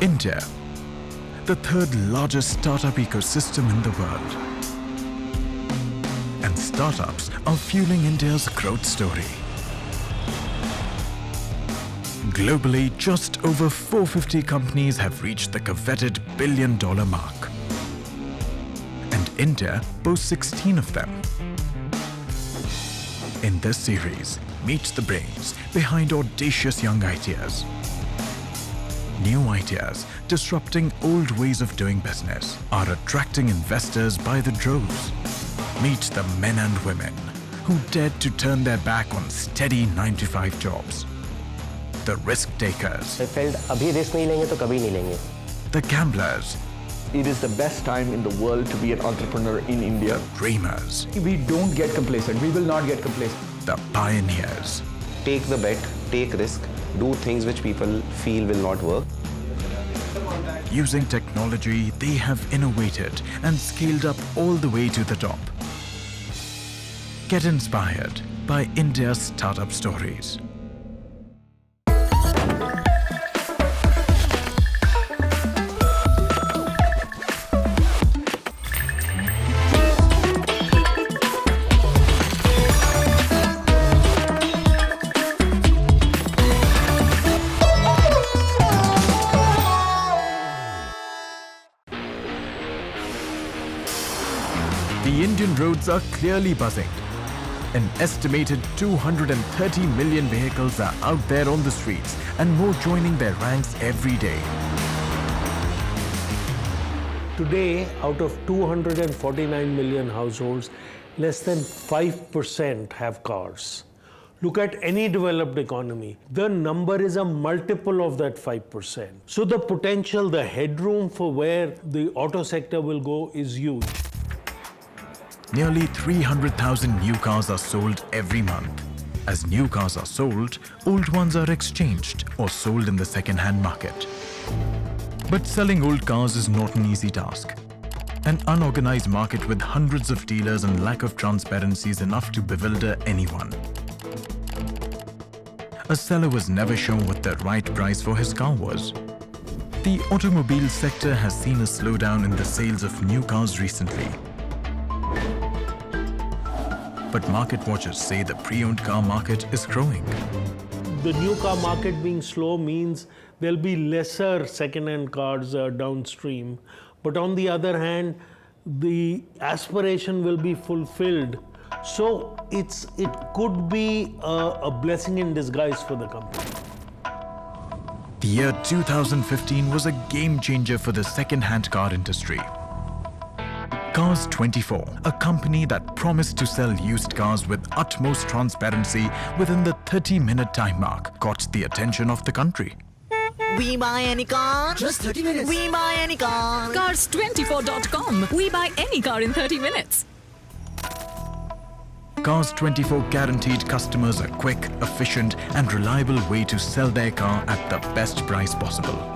India, the third largest startup ecosystem in the world. And startups are fueling India's growth story. Globally, just over 450 companies have reached the coveted billion-dollar mark. And India boasts 16 of them. In this series, meet the brains behind audacious young ideas. New ideas disrupting old ways of doing business are attracting investors by the droves. Meet the men and women who dared to turn their back on steady 9-to-5 jobs. The risk takers. I felt abhi risk nahi lenge to kabhi nahi lenge. The gamblers. It is the best time in the world to be an entrepreneur in India. Dreamers. We don't get complacent. We will not get complacent. The pioneers. Take the bet, take risk, do things which people feel will not work. Using technology, they have innovated and scaled up all the way to the top. Get inspired by India's startup stories. The Indian roads are clearly buzzing. An estimated 230 million vehicles are out there on the streets, and more joining their ranks every day. Today, out of 249 million households, less than 5% have cars. Look at any developed economy. The number is a multiple of that 5%. So the potential, the headroom for where the auto sector will go is huge. Nearly 300,000 new cars are sold every month. As new cars are sold, old ones are exchanged or sold in the second-hand market. But selling old cars is not an easy task. An unorganized market with hundreds of dealers and lack of transparency is enough to bewilder anyone. A seller was never shown what the right price for his car was. The automobile sector has seen a slowdown in the sales of new cars recently. But market watchers say the pre-owned car market is growing. The new car market being slow means there'll be lesser second-hand cars downstream. But on the other hand, the aspiration will be fulfilled. So it could be a blessing in disguise for the company. The year 2015 was a game changer for the second-hand car industry. CARS24, a company that promised to sell used cars with utmost transparency within the 30-minute time mark, got the attention of the country. We buy any car. Just 30 minutes. We buy any car. CARS24.com. We buy any car in 30 minutes. CARS24 guaranteed customers a quick, efficient and reliable way to sell their car at the best price possible.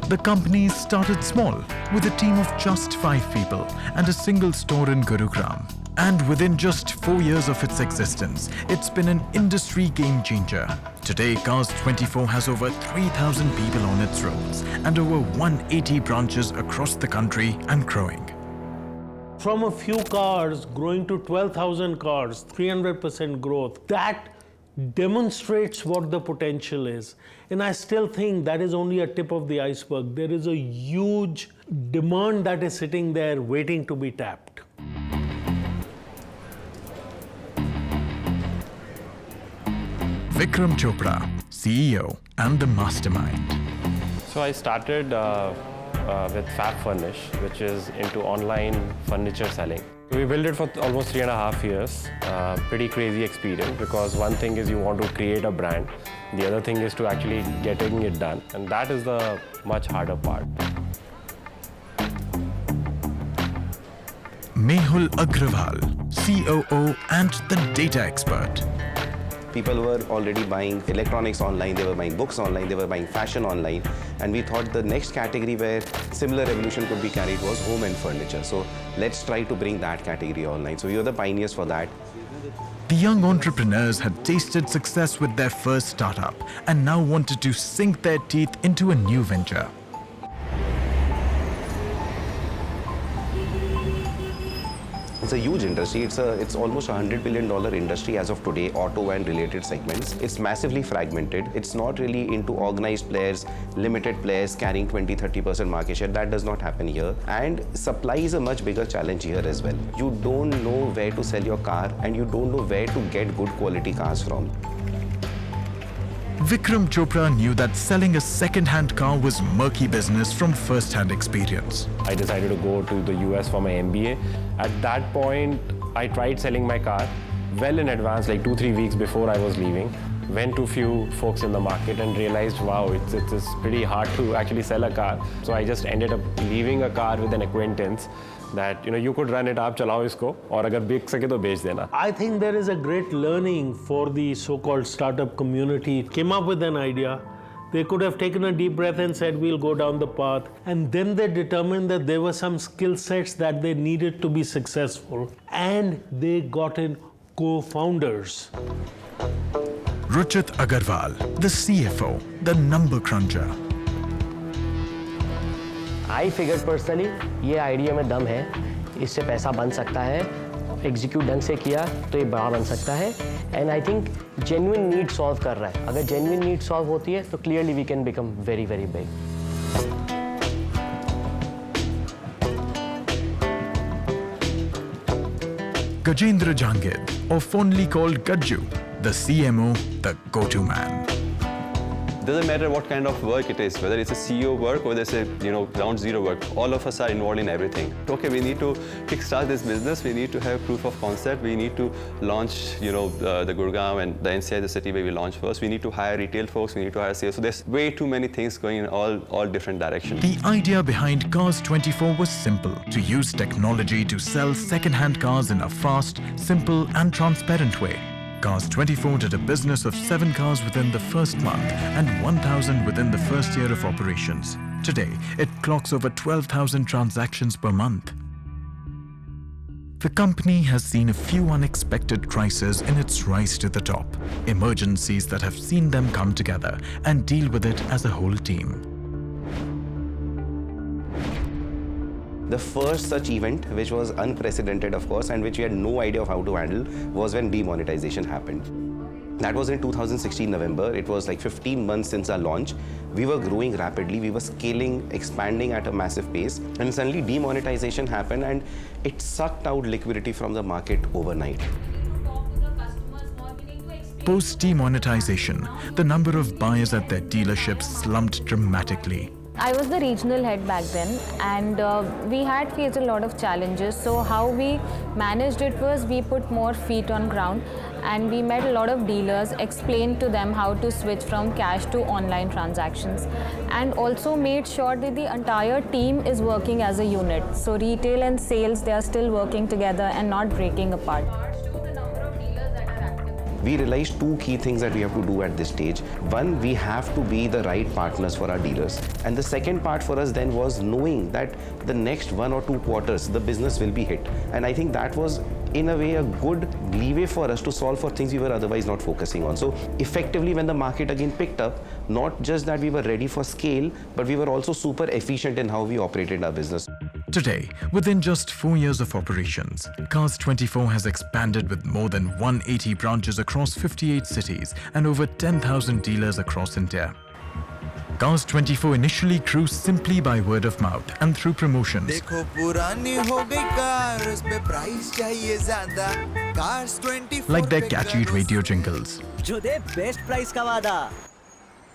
The company started small, with a team of just 5 people and a single store in Gurugram. And within just 4 years of its existence, it's been an industry game changer. Today, CARS24 has over 3,000 people on its roads and over 180 branches across the country and growing. From a few cars growing to 12,000 cars, 300% growth, that demonstrates what the potential is. And I still think that is only a tip of the iceberg. There is a huge demand that is sitting there waiting to be tapped. Vikram Chopra, CEO and the mastermind. So I started with Fab Furnish, which is into online furniture selling. We built it for almost 3.5 years. Pretty crazy experience, because one thing is you want to create a brand. The other thing is to actually getting it done. And that is the much harder part. Mehul Agrawal, COO and the data expert. People were already buying electronics online, they were buying books online, they were buying fashion online. And we thought the next category where similar revolution could be carried was home and furniture. So let's try to bring that category online. So we were the pioneers for that. The young entrepreneurs had tasted success with their first startup and now wanted to sink their teeth into a new venture. It's a huge industry. It's almost $100 billion industry as of today, auto and related segments. It's massively fragmented. It's not really into organized players, limited players carrying 20-30% market share. That does not happen here. And supply is a much bigger challenge here as well. You don't know where to sell your car and you don't know where to get good quality cars from. Vikram Chopra knew that selling a second-hand car was murky business from first-hand experience. I decided to go to the US for my MBA. At that point, I tried selling my car well in advance, like 2-3 weeks before I was leaving. Went to a few folks in the market and realized, wow, it's pretty hard to actually sell a car. So I just ended up leaving a car with an acquaintance that, you could run it, aap chalao isko, aur agar bik sake to bech dena. I think there is a great learning for the so-called startup community. Came up with an idea. They could have taken a deep breath and said, we'll go down the path. And then they determined that there were some skill sets that they needed to be successful. And they got in co-founders. Ruchit Agarwal, the CFO, the number cruncher. I figured personally, ये idea में दम है, इससे पैसा बन सकता है, execute ढंग से किया तो ये बड़ा बन सकता है, and I think genuine need solve कर रहा है. अगर जेन्युइन नीड सॉल्व होती है तो clearly we can become very very big. Gajendra Jangid, or fondly called Gajju, the CMO, the go-to man. Doesn't matter what kind of work it is, whether it's a CEO work or whether it's a ground zero work. All of us are involved in everything. Okay, we need to kickstart this business. We need to have proof of concept. We need to launch, the Gurgaon and the NCI, the city where we launch first. We need to hire retail folks. We need to hire sales. So there's way too many things going in all different directions. The idea behind CARS24 was simple: to use technology to sell second-hand cars in a fast, simple, and transparent way. CARS24 did a business of 7 cars within the first month and 1,000 within the first year of operations. Today, it clocks over 12,000 transactions per month. The company has seen a few unexpected crises in its rise to the top, emergencies that have seen them come together and deal with it as a whole team. The first such event, which was unprecedented, of course, and which we had no idea of how to handle, was when demonetization happened. That was in 2016 November. It was like 15 months since our launch. We were growing rapidly. We were scaling, expanding at a massive pace. And suddenly demonetization happened and it sucked out liquidity from the market overnight. Post-demonetization, the number of buyers at their dealerships slumped dramatically. I was the regional head back then, and we had faced a lot of challenges. So how we managed it was we put more feet on ground and we met a lot of dealers, explained to them how to switch from cash to online transactions, and also made sure that the entire team is working as a unit. So retail and sales, they are still working together and not breaking apart. We realized 2 key things that we have to do at this stage. One, we have to be the right partners for our dealers. And the second part for us then was knowing that the next 1 or 2 quarters, the business will be hit. And I think that was, in a way, a good leeway for us to solve for things we were otherwise not focusing on. So effectively, when the market again picked up, not just that we were ready for scale, but we were also super efficient in how we operated our business. Today, within just 4 years of operations, CARS24 has expanded with more than 180 branches across 58 cities and over 10,000 dealers across India. CARS24 initially grew simply by word of mouth and through promotions. Like their catchy radio jingles.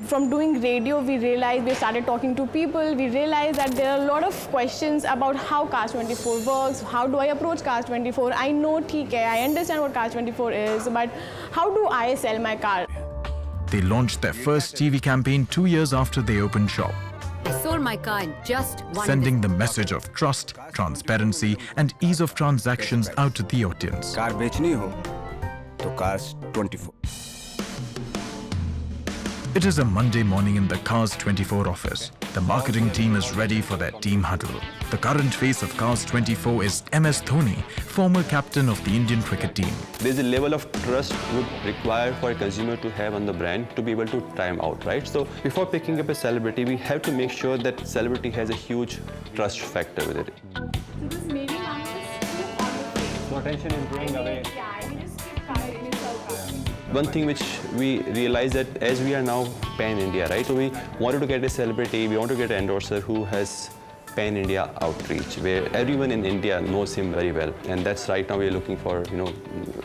From doing radio, we realized, we started talking to people, we realized that there are a lot of questions about how CARS24 works, how do I approach CARS24? I know, I understand what CARS24 is, but how do I sell my car? They launched their first TV campaign 2 years after they opened shop. I sold my car in just 1 sending the message of trust, transparency, and ease of transactions out to the audience. Car बेचनी हो तो CARS24. It is a Monday morning in the CARS24 office. The marketing team is ready for their team huddle. The current face of CARS24 is MS Dhoni, former captain of the Indian cricket team. There's a level of trust would require for a consumer to have on the brand to be able to try them out, right? So before picking up a celebrity, we have to make sure that celebrity has a huge trust factor with it. So this maybe one is on the face. So attention is going away. Yeah, we just keep covering it. One thing which we realized that as we are now pan-India, right? So we wanted to get a celebrity, we want to get an endorser who has pan-India outreach, where everyone in India knows him very well. And that's right now we're looking for,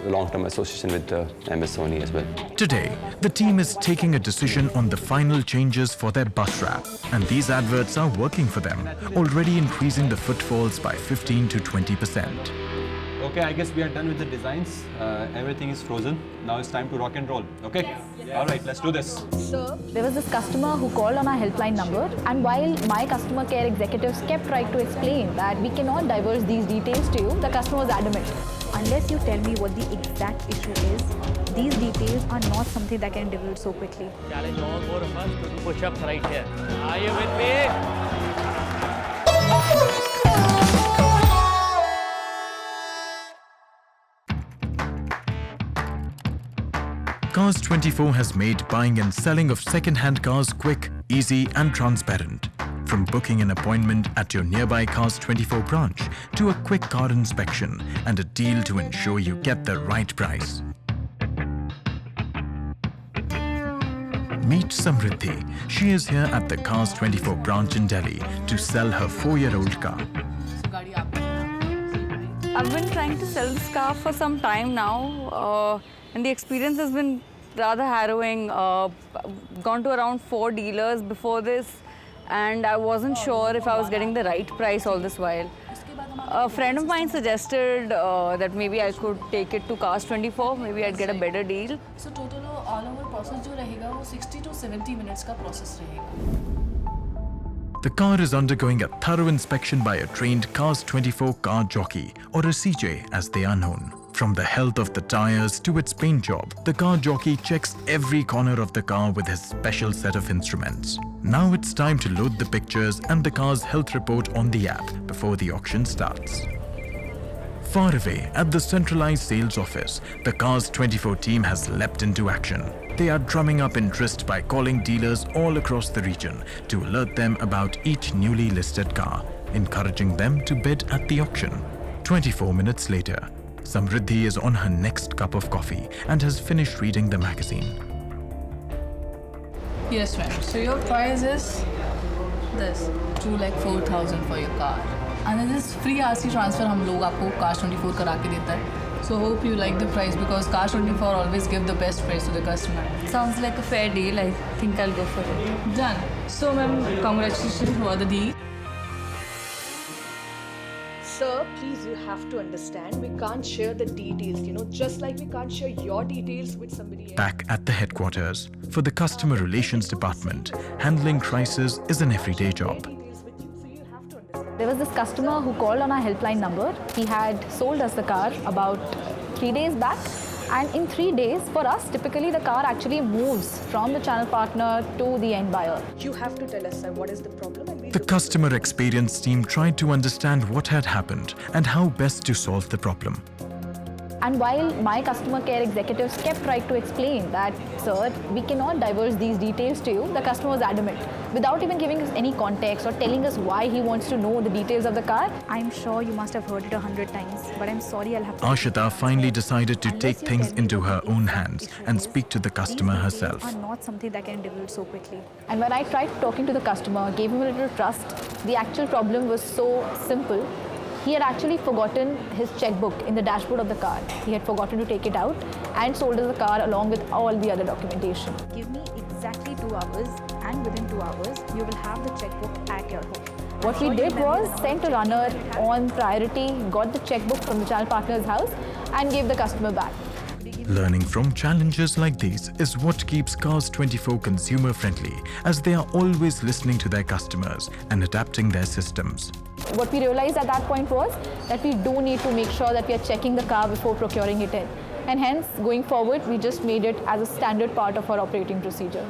long-term association with MS Dhoni as well. Today, the team is taking a decision on the final changes for their bus wrap. And these adverts are working for them, already increasing the footfalls by 15 to 20%. Okay, I guess we are done with the designs. Everything is frozen. Now it's time to rock and roll. Okay? Yes. All right, let's do this. Sir, there was this customer who called on our helpline number, and while my customer care executives kept trying to explain that we cannot divulge these details to you, the customer was adamant. Unless you tell me what the exact issue is, these details are not something that can divulge so quickly. Challenge all four of us to do push-ups right here. Are you with me? CARS24 has made buying and selling of second-hand cars quick, easy and transparent. From booking an appointment at your nearby CARS24 branch to a quick car inspection and a deal to ensure you get the right price. Meet Samriddhi. She is here at the CARS24 branch in Delhi to sell her 4-year-old car. I've been trying to sell this car for some time now. And the experience has been rather harrowing. Gone to around 4 dealers before this, and I wasn't sure if I was getting the right price all this while. A friend of mine suggested that maybe I could take it to CARS24, maybe I'd get a better deal. So total all over process जो रहेगा वो 60 to 70 minutes का process रहेगा. The car is undergoing a thorough inspection by a trained CARS24 car jockey, or a CJ as they are known. From the health of the tires to its paint job, the car jockey checks every corner of the car with his special set of instruments. Now it's time to load the pictures and the car's health report on the app before the auction starts. Far away at the centralized sales office, the CARS24 team has leapt into action. They are drumming up interest by calling dealers all across the region to alert them about each newly listed car, encouraging them to bid at the auction. 24 minutes later, Samriddhi is on her next cup of coffee and has finished reading the magazine. Yes, ma'am. So your price is this 2,04,000 for your car, and then this free RC transfer हम लोग आपको CARS24 करा के देता है. So hope you like the price because CARS24 always give the best price to the customer. Sounds like a fair deal. I think I'll go for it. Done. So ma'am, congratulations for the deal. Sir, please, you have to understand, we can't share the details, just like we can't share your details with somebody else. Back at the headquarters, for the customer relations department, handling crisis is an everyday job. There was this customer who called on our helpline number. He had sold us the car about 3 days back. And in 3 days, for us, typically the car actually moves from the channel partner to the end buyer. You have to tell us, sir, what is the problem? And the customer experience team tried to understand what had happened and how best to solve the problem. And while my customer care executives kept trying to explain that, sir, we cannot divulge these details to you, the customer was adamant. Without even giving us any context or telling us why he wants to know the details of the car. I'm sure you must have heard it 100 times, but I'm sorry, I'll have to... Ashita finally decided to take things into her own hands and speak to the customer herself. These are not something that can divulge so quickly. And when I tried talking to the customer, gave him a little trust, the actual problem was so simple. He had actually forgotten his checkbook in the dashboard of the car. He had forgotten to take it out and sold us the car along with all the other documentation. Give me exactly 2 hours, and within 2 hours, you will have the checkbook at your home. What we did was sent a runner on priority, got the checkbook from the channel partner's house and gave the customer back. Learning from challenges like these is what keeps CARS24 consumer friendly, as they are always listening to their customers and adapting their systems. What we realized at that point was that we do need to make sure that we are checking the car before procuring it in. And hence, going forward, we just made it as a standard part of our operating procedure.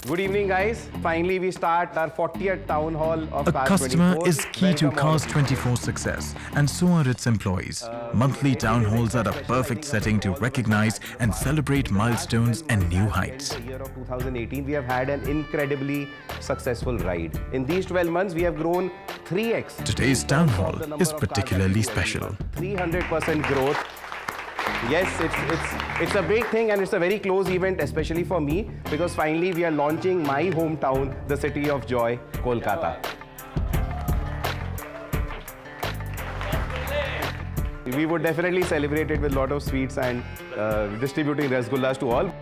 Good evening, guys. Finally, we start our 40th town hall of A CARS24. customer is key to Welcome all. CARS24's success, and so are its employees. Monthly town halls are a perfect setting to recognize and celebrate milestones and new heights. In the year of 2018, we have had an incredibly successful ride. In these 12 months, we have grown 3x. Today's town hall is particularly special. 300% growth. Yes, it's a big thing, and it's a very close event, especially for me, because finally we are launching my hometown, the city of joy, Kolkata. We would definitely celebrate it with a lot of sweets and distributing rasgullas to all.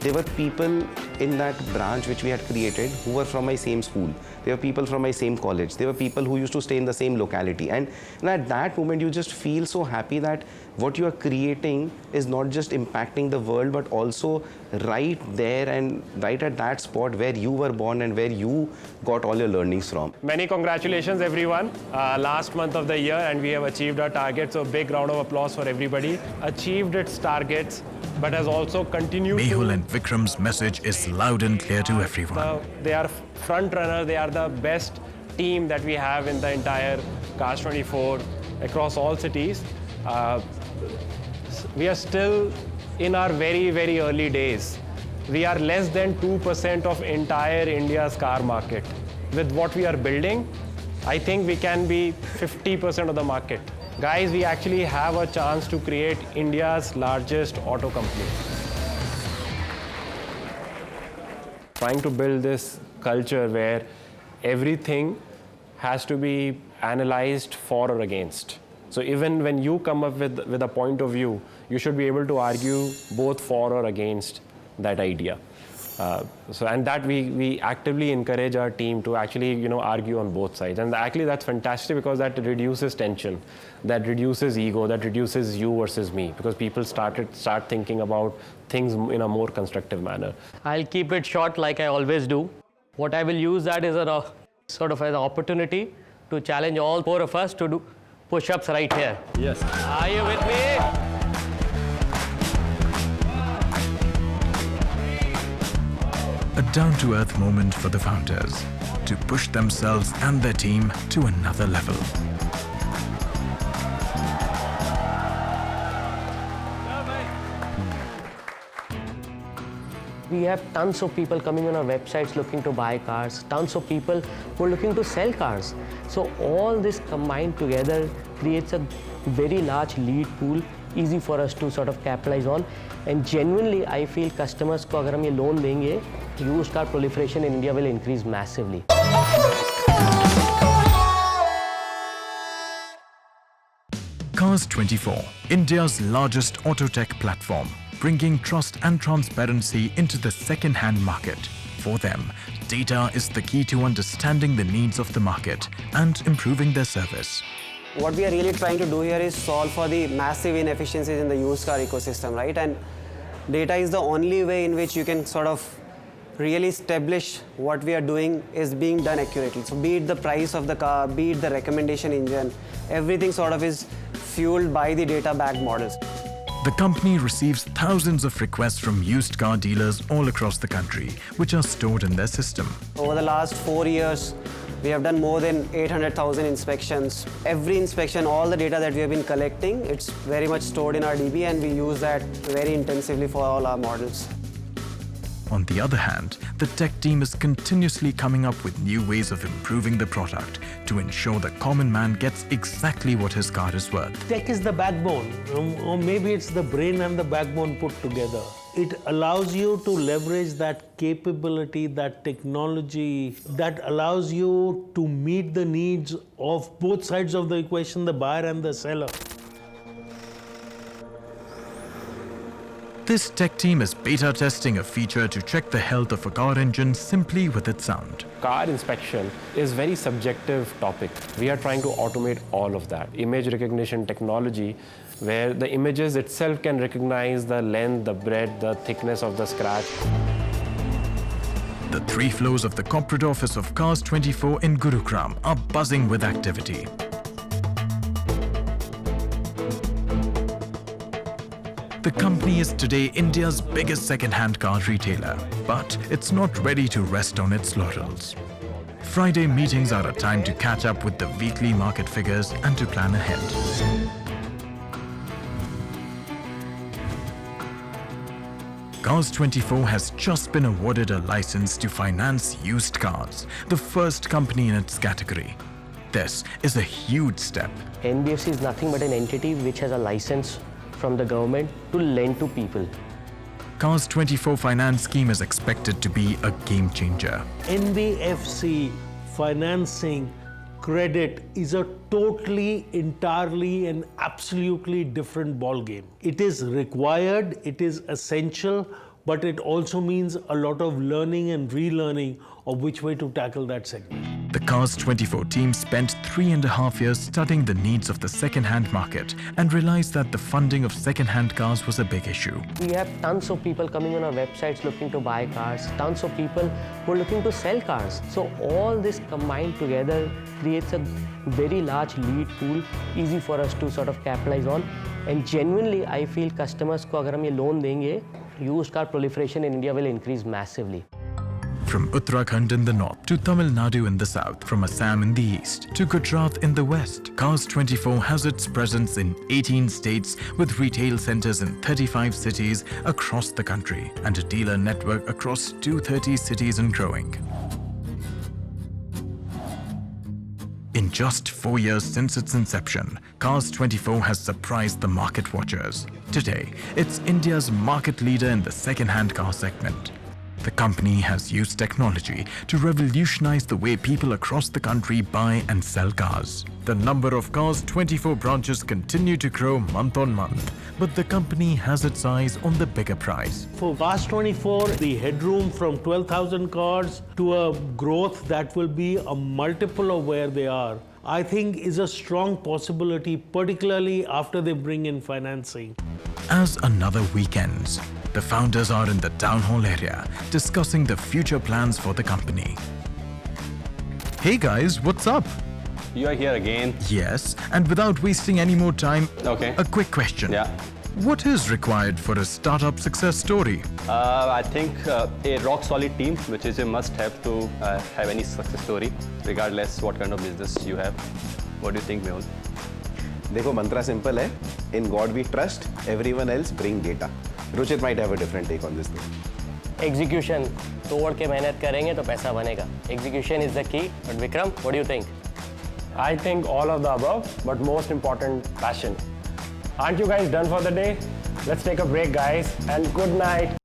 There were people in that branch which we had created who were from my same school. There were people from my same college. There were people who used to stay in the same locality. And at that moment, you just feel so happy that what you are creating is not just impacting the world, but also right there and right at that spot where you were born and where you got all your learnings from. Many congratulations, everyone. Last month of the year, and we have achieved our target. So big round of applause for everybody. Achieved its targets, but has also continued Mehul and Vikram's message is loud and clear to everyone. They are front runner. They are the best team that we have in the entire CARS24 across all cities. We are still in our very, very early days. We are less than 2% of entire India's car market. With what we are building, I think we can be 50% of the market. Guys, we actually have a chance to create India's largest auto company. Trying to build this culture where everything has to be analyzed for or against. So even when you come up with a point of view, you should be able to argue both for or against that idea. And that we actively encourage our team to actually argue on both sides. And actually that's fantastic, because that reduces tension, that reduces ego, that reduces you versus me, because people start thinking about things in a more constructive manner. I'll keep it short like I always do. What I will use that is a sort of an opportunity to challenge all four of us to do push-ups right here. Yes. Are you with me? A down-to-earth moment for the founders to push themselves and their team to another level. We have tons of people coming on our websites looking to buy cars, tons of people who are looking to sell cars. So all this combined together creates a very large lead pool, easy for us to sort of capitalize on. And genuinely, I feel customers को अगर हम ये loan देंगे, used car proliferation in India will increase massively. CARS24, India's largest auto tech platform, bringing trust and transparency into the second-hand market. For them, data is the key to understanding the needs of the market and improving their service. What we are really trying to do here is solve for the massive inefficiencies in the used car ecosystem, right? And data is the only way in which you can sort of really establish what we are doing is being done accurately. So be it the price of the car, be it the recommendation engine, everything sort of is fueled by the data-backed models. The company receives thousands of requests from used car dealers all across the country, which are stored in their system. Over the last 4 years, we have done more than 800,000 inspections. Every inspection, all the data that we have been collecting, it's very much stored in our DB, and we use that very intensively for all our models. On the other hand, the tech team is continuously coming up with new ways of improving the product to ensure the common man gets exactly what his car is worth. Tech is the backbone, or maybe it's the brain and the backbone put together. It allows you to leverage that capability, that technology, that allows you to meet the needs of both sides of the equation, the buyer and the seller. This tech team is beta testing a feature to check the health of a car engine simply with its sound. Car inspection is a very subjective topic. We are trying to automate all of that. Image recognition technology, where the images itself can recognize the length, the breadth, the thickness of the scratch. The 3 floors of the corporate office of CARS24 in Gurugram are buzzing with activity. The company is today India's biggest second-hand car retailer, but it's not ready to rest on its laurels. Friday meetings are a time to catch up with the weekly market figures and to plan ahead. CARS24 has just been awarded a license to finance used cars, the first company in its category. This is a huge step. NBFC is nothing but an entity which has a license from the government to lend to people. CARS24 finance scheme is expected to be a game changer. NBFC financing credit is a totally, entirely and absolutely different ballgame. It is required, it is essential, but it also means a lot of learning and relearning of which way to tackle that segment. The CARS24 team spent 3.5 years studying the needs of the second-hand market and realized that the funding of second-hand cars was a big issue. We have tons of people coming on our websites looking to buy cars, tons of people who are looking to sell cars. So all this combined together creates a very large lead pool, easy for us to sort of capitalize on. And genuinely, I feel customers को अगर हम ये loan देंगे, used car proliferation in India will increase massively. From Uttarakhand in the north to Tamil Nadu in the south, from Assam in the east to Gujarat in the west, CARS24 has its presence in 18 states with retail centers in 35 cities across the country and a dealer network across 230 cities and growing. In just 4 years since its inception, CARS24 has surprised the market watchers. Today, it's India's market leader in the second-hand car segment. The company has used technology to revolutionize the way people across the country buy and sell cars. The number of CARS24 branches continue to grow month on month, but the company has its eyes on the bigger prize. For CARS24, the headroom from 12,000 cars to a growth that will be a multiple of where they are, I think is a strong possibility, particularly after they bring in financing. As another week ends, the founders are in the town hall area discussing the future plans for the company. Hey guys, what's up? You are here again. Yes, and without wasting any more time, Okay. a quick question. Yeah. What is required for a startup success story? I think a rock solid team, which is a must have to have any success story, regardless what kind of business you have. What do you think, Mehul? देखो मंत्रा simple है. In God we trust. Everyone else bring data. Ruchit might have a different take on this thing. Execution, तोड़ के मेहनत करेंगे तो पैसा बनेगा. Execution is the key. But Vikram, what do you think? I think all of the above, but most important, passion. Aren't you guys done for the day? Let's take a break, guys, and good night.